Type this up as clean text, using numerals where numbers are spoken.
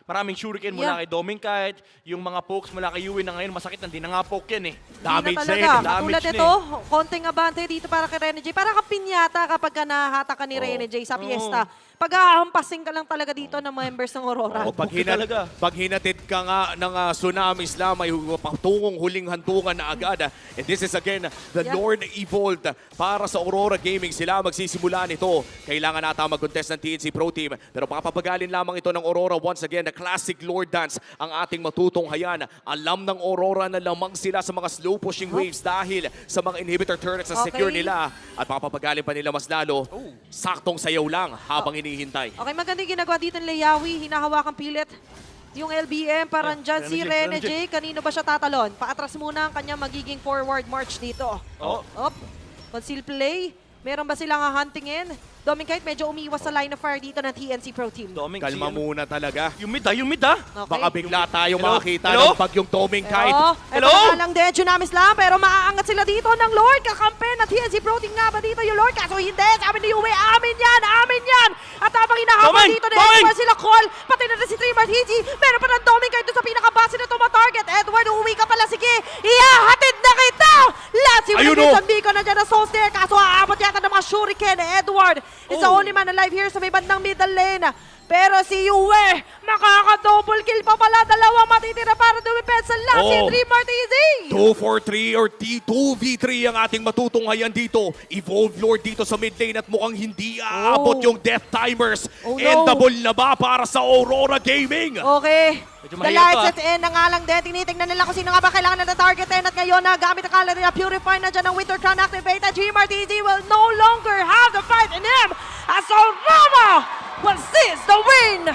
Maraming shuriken mula kay Dominkite, yung mga pokes mula kay Yuwi na ngayon masakit na din na nga poke yan eh. Damage na yun. Katulad ito, konting abante dito para kay Rene J. Para kang pinyata kapag nahata ka ni Rene J sa piyesta. Pag ahampasin ka lang talaga dito ng members ng Aurora. Pag hinatid ka nga ng Tsunami Slam, ay patungong huling hantungan na agad. And this is again, the Lord Evolved para sa Aurora Gaming. Sila magsisimula nito. Kailangan nata mag-contest ng TNC Pro Team. Pero papapagalin lamang ito ng Aurora. Once again, the classic Lord Dance ang ating matutunghayan. Alam ng Aurora na lamang sila sa mga slow pushing waves dahil sa mga inhibitor turrets na secure nila. At papapagalin pa nila mas lalo. Saktong sayaw lang habang hinihintay. Okay, maganda yung ginagawa dito ng Leyawi. Hinahawakang pilit yung LBM. Parang dyan si Rene J. Kanino ba siya tatalon? Paatras muna ang kanya magiging forward march dito. Conceal play. Meron ba silang huntingin? Dominkite medyo umiwas sa line of fire dito ng TNC Pro Team. Kalma muna talaga. Yung mid ah. Okay. Baka bigla tayo makakita ng bagyong Dominkite. Ito na lang din, Tsunami Slam, pero maaangat sila dito ng Lord. Kakampi na TNC Pro Team nga ba dito yung Lord? Kaso hindi, sabi ni Uwe, amin yan! At habang hinahabol dito na Edward sila call, pati na si Streamer TG, meron pa ng Dominkite doon sa pinakabase na tumatarget. Edward, uwi ka pala, sige, ihahatid na kita! Si Willis Biko na dyan na Soul Snare, kaso aabot yata ng mga shuriken. Edward is the only man alive here sa may bandang middle lane. Pero si Uwe, makaka-double kill pa pala. Dalawang matitira para dumipesa lang si Dreamer TZ. 2-4-3 or 2v3 ang ating matutunghayan dito. Evolve Lord dito sa mid lane at mukhang hindi aabot yung death timers. Endable na ba para sa Aurora Gaming? Okay. The lights at end na nga lang din. Tinitingnan nila kung sino nga ba kailangan na targetin. At ngayon na gamit ang kala nila Purify na dyan ng Winter Crown activated. Dreamer TZ will no longer have the fight in him as Aurora will seize the win.